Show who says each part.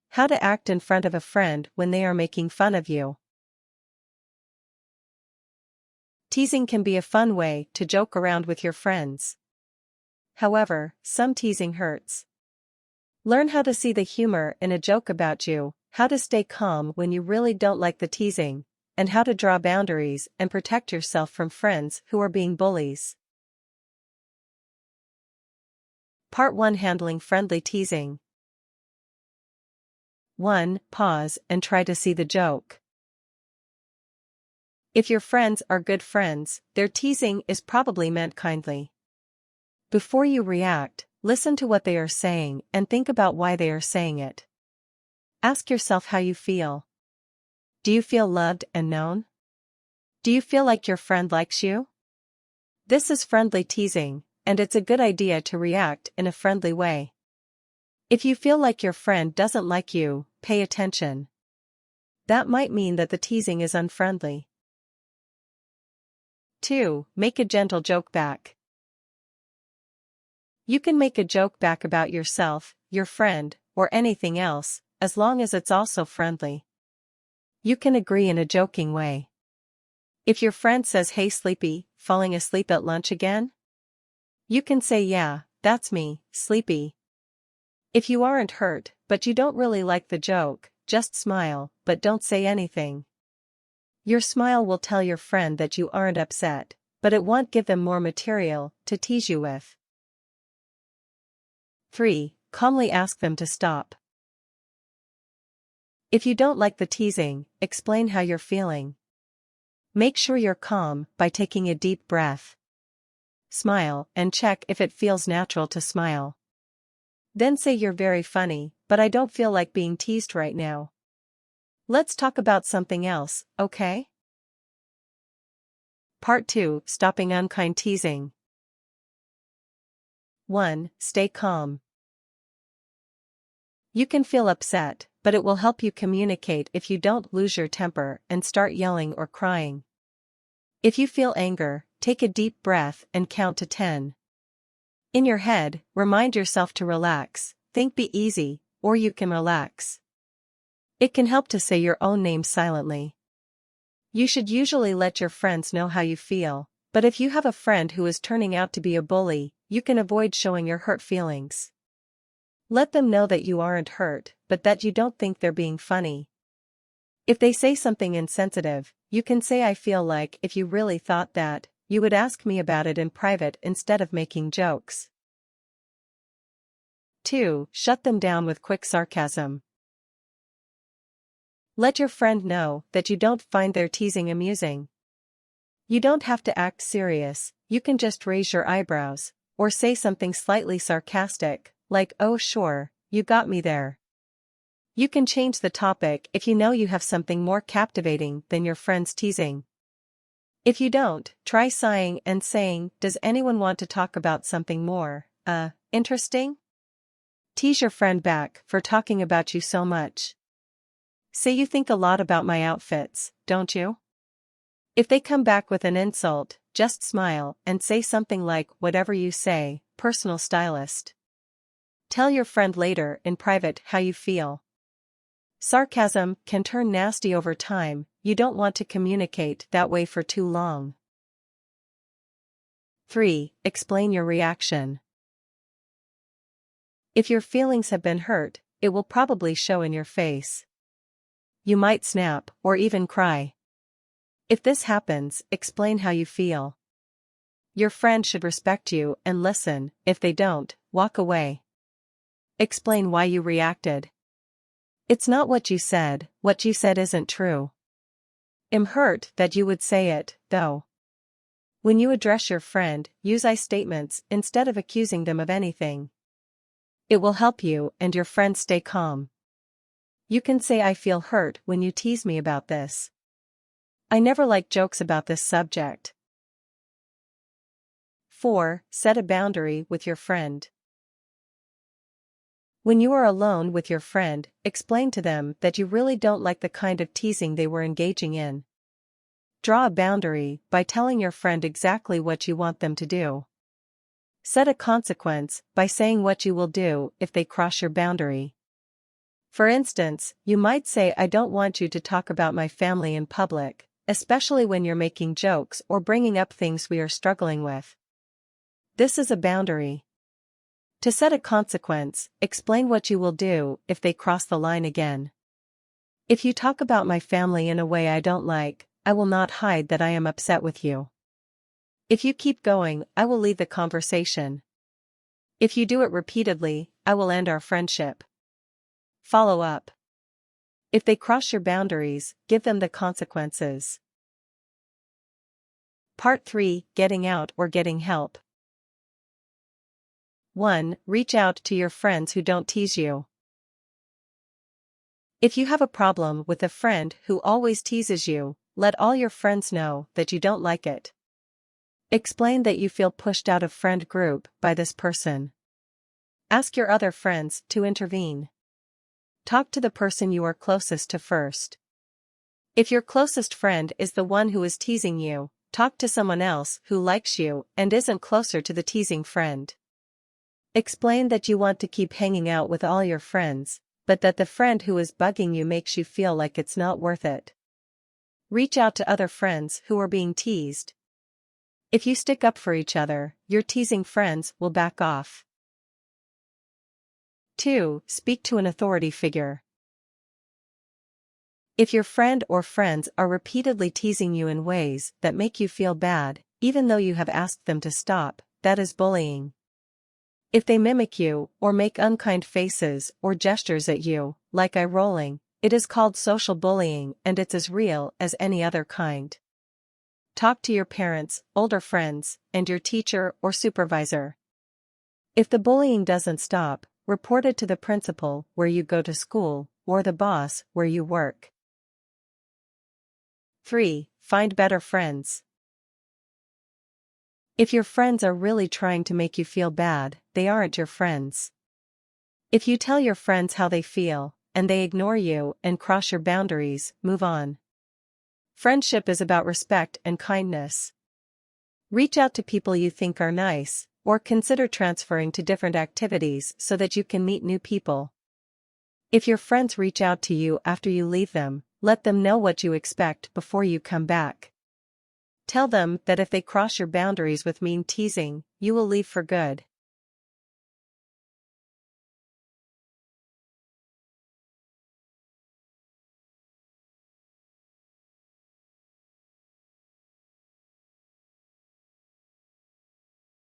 Speaker 1: How to act in front of a friend when they are making fun of you. Teasing can be a fun way to joke around with your friends. However, some teasing hurts. Learn how to see the humor in a joke about you, how to stay calm when you really don't like the teasing, and how to draw boundaries and protect yourself from friends who are being bullies. Part 1: Handling friendly teasing. 1. Pause and try to see the joke. If your friends are good friends, their teasing is probably meant kindly. Before you react, listen to what they are saying and think about why they are saying it. Ask yourself how you feel. Do you feel loved and known? Do you feel like your friend likes you? This is friendly teasing, and it's a good idea to react in a friendly way. If you feel like your friend doesn't like you, pay attention. That might mean that the teasing is unfriendly. 2. Make a gentle joke back. You can make a joke back about yourself, your friend, or anything else, as long as it's also friendly. You can agree in a joking way. If your friend says, "Hey sleepy, falling asleep at lunch again?" You can say, "Yeah, that's me, sleepy." If you aren't hurt, but you don't really like the joke, just smile, but don't say anything. Your smile will tell your friend that you aren't upset, but it won't give them more material to tease you with. 3. Calmly ask them to stop. If you don't like the teasing, explain how you're feeling. Make sure you're calm by taking a deep breath. Smile and check if it feels natural to smile. Then say, "You're very funny, but I don't feel like being teased right now. Let's talk about something else, okay?" Part 2: Stopping unkind teasing. 1. Stay calm. You can feel upset, but it will help you communicate if you don't lose your temper and start yelling or crying. If you feel anger, take a deep breath and count to 10. In your head, remind yourself to relax, think "be easy," or "you can relax." It can help to say your own name silently. You should usually let your friends know how you feel, but if you have a friend who is turning out to be a bully, you can avoid showing your hurt feelings. Let them know that you aren't hurt, but that you don't think they're being funny. If they say something insensitive, you can say, "I feel like if you really thought that, you would ask me about it in private instead of making jokes." 2. Shut them down with quick sarcasm. Let your friend know that you don't find their teasing amusing. You don't have to act serious, you can just raise your eyebrows, or say something slightly sarcastic, like, "Oh sure, you got me there." You can change the topic if you know you have something more captivating than your friend's teasing. If you don't, try sighing and saying, "Does anyone want to talk about something more, interesting?" Tease your friend back for talking about you so much. Say, "You think a lot about my outfits, don't you?" If they come back with an insult, just smile and say something like, "Whatever you say, personal stylist." Tell your friend later in private how you feel. Sarcasm can turn nasty over time, you don't want to communicate that way for too long. 3. Explain your reaction. If your feelings have been hurt, it will probably show in your face. You might snap, or even cry. If this happens, explain how you feel. Your friend should respect you and listen. If they don't, walk away. Explain why you reacted. It's not what you said isn't true. I'm hurt that you would say it, though. When you address your friend, use I statements instead of accusing them of anything. It will help you and your friend stay calm. You can say, "I feel hurt when you tease me about this. I never like jokes about this subject." 4. Set a boundary with your friend. When you are alone with your friend, explain to them that you really don't like the kind of teasing they were engaging in. Draw a boundary by telling your friend exactly what you want them to do. Set a consequence by saying what you will do if they cross your boundary. For instance, you might say, I don't want you to talk about my family in public, especially when you're making jokes or bringing up things we are struggling with. This is a boundary. To set a consequence, explain what you will do if they cross the line again. If you talk about my family in a way I don't like, I will not hide that I am upset with you. If you keep going, I will leave the conversation. If you do it repeatedly, I will end our friendship. Follow up. If they cross your boundaries, give them the consequences. Part 3: Getting out or getting help. 1. Reach out to your friends who don't tease you. If you have a problem with a friend who always teases you, let all your friends know that you don't like it. Explain that you feel pushed out of friend group by this person. Ask your other friends to intervene. Talk to the person you are closest to first. If your closest friend is the one who is teasing you, talk to someone else who likes you and isn't closer to the teasing friend. Explain that you want to keep hanging out with all your friends, but that the friend who is bugging you makes you feel like it's not worth it. Reach out to other friends who are being teased. If you stick up for each other, your teasing friends will back off. 2. Speak to an authority figure. If your friend or friends are repeatedly teasing you in ways that make you feel bad, even though you have asked them to stop, that is bullying. If they mimic you, or make unkind faces or gestures at you, like eye rolling, it is called social bullying and it's as real as any other kind. Talk to your parents, older friends, and your teacher or supervisor. If the bullying doesn't stop, report it to the principal where you go to school, or the boss where you work. 3. Find better friends. If your friends are really trying to make you feel bad, they aren't your friends. If you tell your friends how they feel, and they ignore you and cross your boundaries, move on. Friendship is about respect and kindness. Reach out to people you think are nice, or consider transferring to different activities so that you can meet new people. If your friends reach out to you after you leave them, let them know what you expect before you come back. Tell them that if they cross your boundaries with mean teasing, you will leave for good.